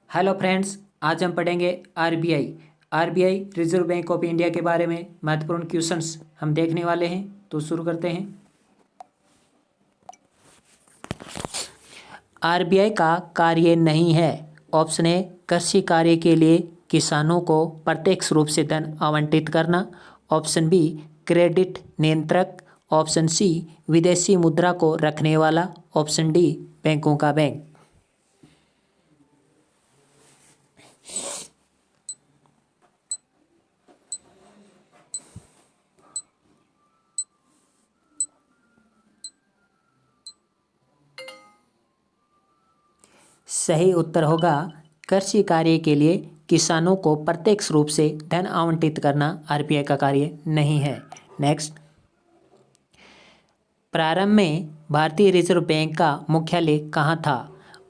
Hello friends, आज हम पढ़ेंगे RBI reserve bank of India के बारे में महत्वपूर्ण क्वेश्चंस हम देखने वाले हैं। तो शुरू करते हैं। आरबीआई का कार्य नहीं है। ऑप्शन ए, कृषि कार्य के लिए किसानों को प्रत्यक्ष रूप से धन आवंटित करना। ऑप्शन बी, क्रेडिट नियंत्रक। ऑप्शन सी, विदेशी मुद्रा को रखने वाला। ऑप्शन डी, बैंकों का बैंक। सही उत्तर होगा कृषि कार्य के लिए किसानों को प्रत्यक्ष रूप से धन आवंटित करना आरबीआई का कार्य नहीं है। नेक्स्ट, प्रारंभ में भारतीय रिजर्व बैंक का मुख्यालय कहाँ था?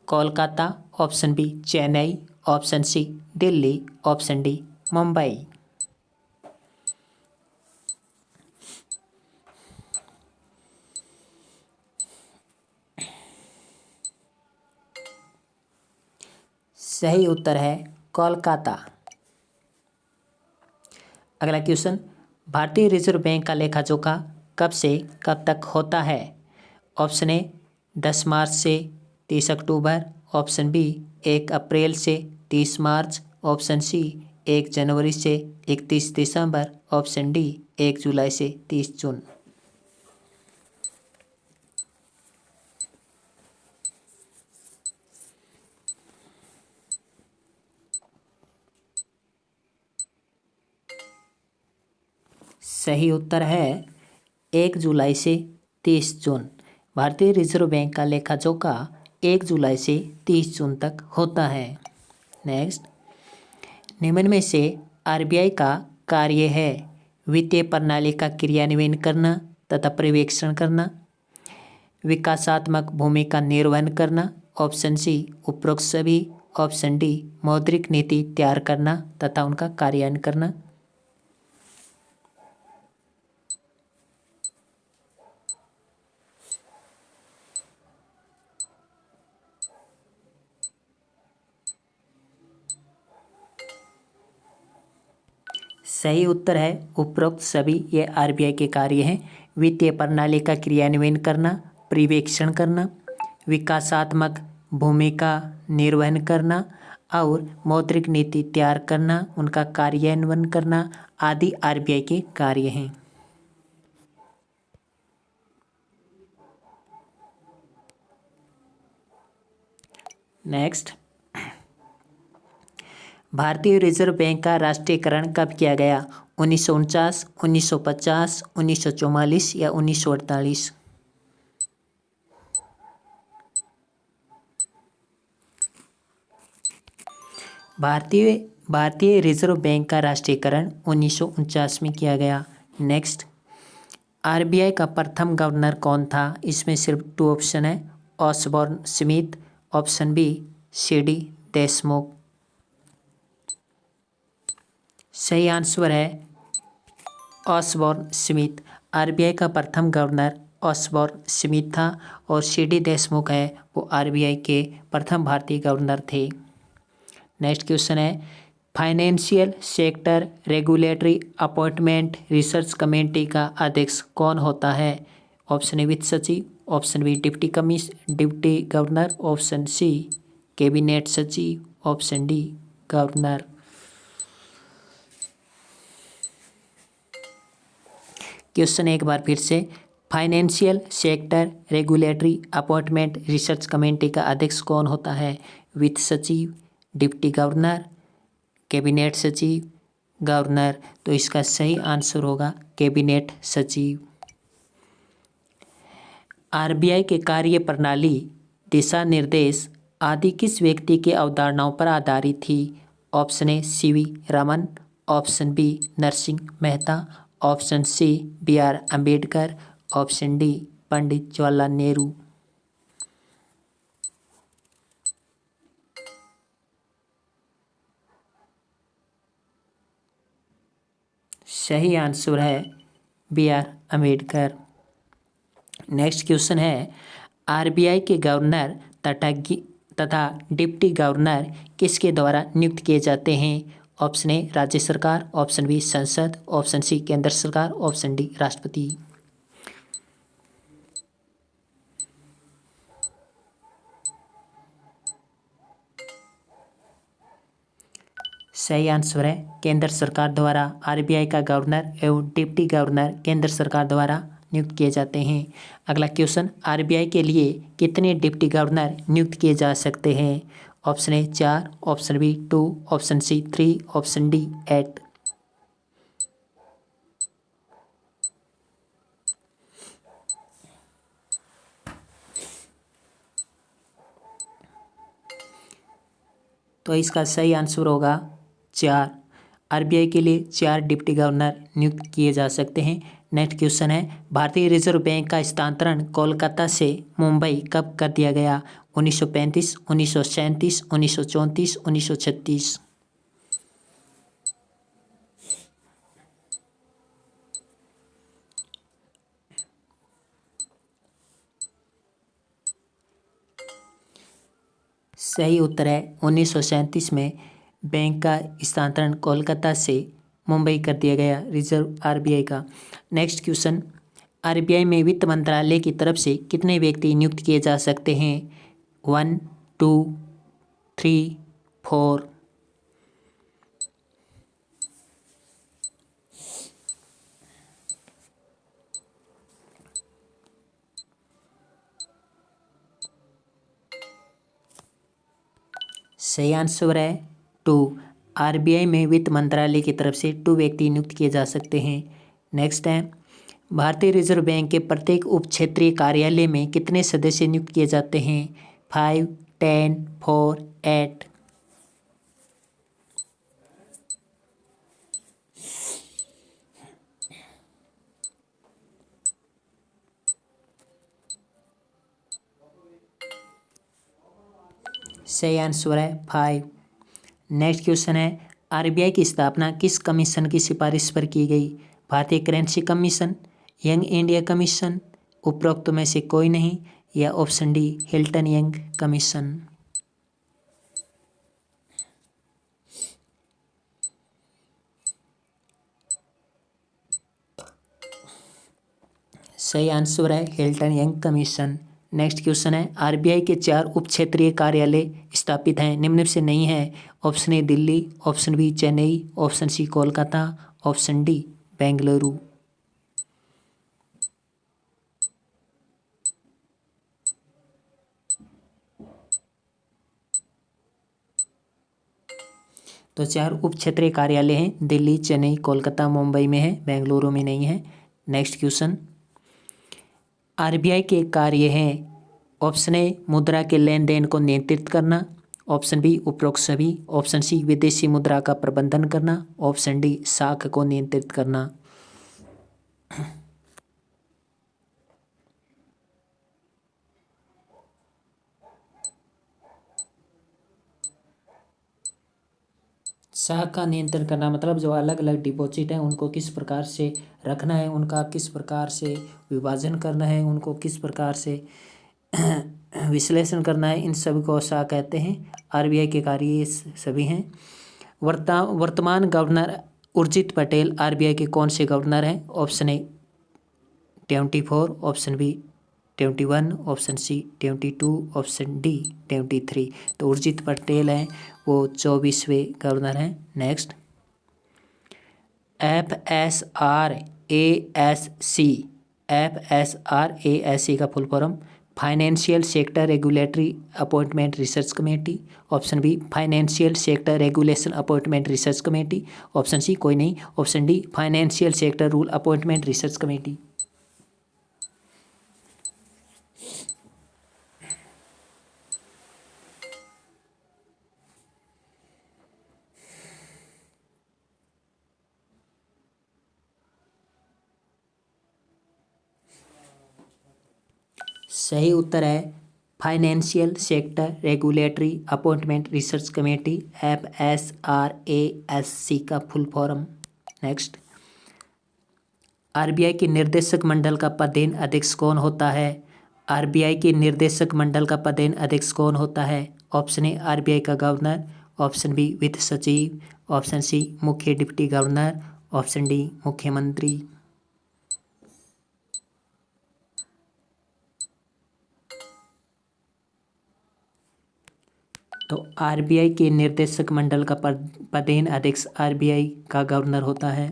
Kolkata. Option B, Chennai. Option C, Delhi. Option D, Mumbai. सही उत्तर है कोलकाता। अगला क्वेश्चन, भारतीय रिजर्व बैंक का लेखा जोखा कब से कब तक होता है? ऑप्शन ए, 10 मार्च से 30 अक्टूबर। ऑप्शन बी, 1 अप्रैल से 30 मार्च। ऑप्शन सी, 1 जनवरी से 31 दिसंबर। ऑप्शन डी, 1 जुलाई से 30 जून। सही उत्तर है 1 जुलाई से 30 जून। भारतीय रिजर्व बैंक का लेखा जोखा 1 जुलाई से 30 जून तक होता है। नेक्स्ट, निम्न में से आरबीआई का कार्य है वित्तीय प्रणाली का क्रियान्वयन करना तथा पर्यवेक्षण करना, विकासात्मक भूमिका निर्वहन करना। ऑप्शन सी, उपरोक्त सभी। ऑप्शन डी, मौद्रिक नीति तैयार करना तथा उनका कार्यान्वयन करना। सही उत्तर है उपरोक्त सभी। ये आरबीआई के कार्य हैं वित्तीय प्रणाली का क्रियान्वयन करना, पर्यवेक्षण करना, विकासात्मक भूमिका निर्वहन करना और मौद्रिक नीति तैयार करना, उनका कार्यान्वयन करना आदि आरबीआई के कार्य हैं। नेक्स्ट, भारतीय रिजर्व बैंक का राष्ट्रीयकरण कब किया गया? 1949, 1950, 1944 या 1948? भारतीय रिजर्व बैंक का राष्ट्रीयकरण 1949 में किया गया। नेक्स्ट, आरबीआई का प्रथम गवर्नर कौन था? इसमें सिर्फ 2 ऑप्शन है, Osborne Smith. Option B, C D Deshmukh. सही आंसर है ऑसबॉर्न स्मिथ। आरबीआई का प्रथम गवर्नर ऑसबॉर्न स्मिथ था और सीडी देशमुख है वो आरबीआई के प्रथम भारतीय गवर्नर थे। नेक्स्ट क्वेश्चन है, financial sector regulatory appointment research committee का अध्यक्ष कौन होता है? ऑप्शन ए, वित्त सचिव। Option B, deputy governor. Option C, cabinet सचिव। Option D, governor. क्वेश्चन एक बार फिर से, financial sector regulatory appointment research committee का अध्यक्ष कौन होता है? वित्त सचिव, डिप्टी गवर्नर, कैबिनेट सचिव, गवर्नर। तो इसका सही आंसर होगा कैबिनेट सचिव। आरबीआई के कार्य प्रणाली, दिशा निर्देश आदि किस व्यक्ति की अवधारणाओं पर आधारित थी? Option A, C V Raman. Option B, Narsinh Mehta. Option C, BR Ambedkar. Option D, Pandit Jawaharlal Nehru. सही आंसर है BR अम्बेडकर। नेक्स्ट क्वेश्चन है, आरबीआई के गवर्नर तथा डिप्टी गवर्नर किसके द्वारा नियुक्त किए जाते हैं? ऑप्शन ए राज्य सरकार, ऑप्शन बी संसद, ऑप्शन सी केंद्र सरकार, ऑप्शन डी राष्ट्रपति। सही आंसर है केंद्र सरकार द्वारा। आरबीआई का गवर्नर एवं डिप्टी गवर्नर केंद्र सरकार द्वारा नियुक्त किए जाते हैं। अगला क्वेश्चन, आरबीआई के लिए कितने डिप्टी गवर्नर नियुक्त किए जा सकते हैं? Option A 4, option B 2, option C 3, option D 8। तो इसका सही आंसर होगा 4। आरबीआई के लिए 4 डिप्टी गवर्नर नियुक्त किए जा सकते हैं। नेक्स्ट क्वेश्चन है, भारतीय रिजर्व बैंक का स्थानांतरण कोलकाता से मुंबई कब कर दिया गया? 1935, 1937, 1934, 1936। सही उत्तर है 1937 में बैंक का स्थानांतरण कोलकाता से मुंबई कर दिया गया रिजर्व आरबीआई का। नेक्स्ट क्वेश्चन, आरबीआई में वित्त मंत्रालय की तरफ से कितने व्यक्ति नियुक्त किए जा सकते हैं? 1, 2, 3, 4। सही आंसर है 2। आरबीआई में वित्त मंत्रालय की तरफ से 2 व्यक्ति नियुक्त किए जा सकते हैं। नेक्स्ट है, भारतीय रिजर्व बैंक के प्रत्येक उप क्षेत्रीय कार्यालय में कितने सदस्य नियुक्त किए जाते हैं? 5, 10, 4, 8। सही आंसर है 5। नेक्स्ट क्वेश्चन है, आरबीआई की स्थापना किस कमीशन की सिफारिश पर की गई? भारतीय currency commission, young India commission, उपरोक्त में से कोई नहीं, या option D Hilton young commission. सही आंसर है Hilton young commission. Next question है, आरबीआई के 4 उप क्षेत्रीय कार्यालय स्थापित हैं, निम्न में से नहीं है। Option A Delhi, option B Chennai, option C Kolkata, option D Bengaluru. तो 4 उप क्षेत्रीय कार्यालय हैं, दिल्ली, चेन्नई, कोलकाता, मुंबई में है, बेंगलुरु में नहीं है। नेक्स्ट क्वेश्चन, आरबीआई के कार्य हैं। ऑप्शन ए मुद्रा के लेन देन को नियंत्रित करना, ऑप्शन बी उपरोक्त सभी, ऑप्शन सी विदेशी मुद्रा का प्रबंधन करना, ऑप्शन डी साख को नियंत्रित करना। साख का नियंत्रण करना मतलब जो अलग अलग डिपॉजिट हैं उनको किस प्रकार से रखना है, उनका किस प्रकार से विभाजन करना है, उनको किस प्रकार से विश्लेषण करना है, इन सभी को साख कहते हैं। आरबीआई के कार्य ये सभी हैं। वर्तमान गवर्नर उर्जित पटेल आरबीआई के कौन से गवर्नर हैं? Option A 24, option B 21, option C 22, option D 23। तो उर्जित पटेल हैं वो 24वें गवर्नर हैं। नेक्स्ट, FSRASC का full form financial sector regulatory appointment research committee, option B financial sector regulation appointment research committee, option C कोई नहीं, option D financial sector rule appointment research committee. सही उत्तर है financial sector regulatory appointment research committee, FSRASC का full form. Next, RBI के निर्देशक मंडल का पदेन अध्यक्ष कौन होता है? आरबीआई के निर्देशक मंडल का पदेन अध्यक्ष कौन होता है? ऑप्शन ए आरबीआई का गवर्नर, ऑप्शन बी वित्त सचिव, ऑप्शन सी मुख्य डिप्टी गवर्नर, ऑप्शन डी मुख्यमंत्री। तो आरबीआई के निर्देशक मंडल का पदेन अध्यक्ष आरबीआई का गवर्नर होता है।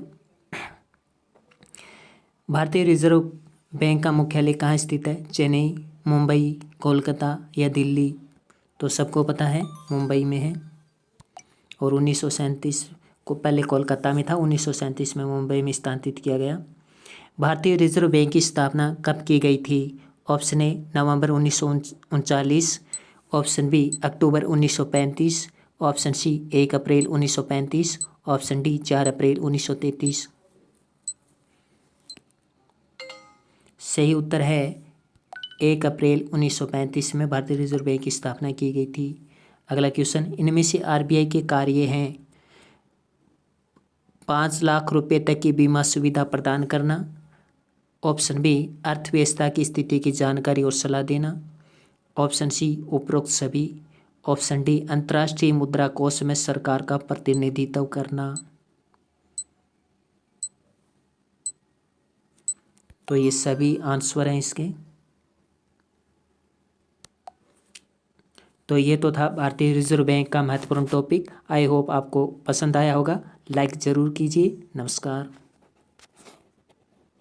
भारतीय रिजर्व बैंक का मुख्यालय कहाँ स्थित है? चेन्नई, मुंबई, कोलकाता या दिल्ली? तो सबको पता है मुंबई में है। और 1937 को पहले कोलकाता में था, 1937 में मुंबई में स्थानांतरित किया गया। भारतीय रिजर्व बैंक की स्थापना कब की गई थी? Option A November 1939, option B October 1935, option C 1 April 1935, option D 4 April 1933। सही उत्तर है 1 अप्रैल 1935 में भारतीय रिजर्व बैंक की स्थापना की गई थी। अगला क्वेश्चन, इनमें से आरबीआई के कार्य हैं 5 लाख रुपए तक की बीमा सुविधा प्रदान करना, ऑप्शन बी अर्थव्यवस्था की स्थिति की जानकारी और सलाह देना, ऑप्शन सी उपरोक्त सभी, ऑप्शन डी अंतर्राष्ट्रीय मुद्रा कोष में सरकार का प्रतिनिधित्व करना। तो ये सभी आंसर हैं इसके। तो ये तो था भारतीय रिजर्व बैंक का महत्वपूर्ण टॉपिक। आई होप आपको पसंद आया होगा। लाइक ज़रूर कीजिए। नमस्कार।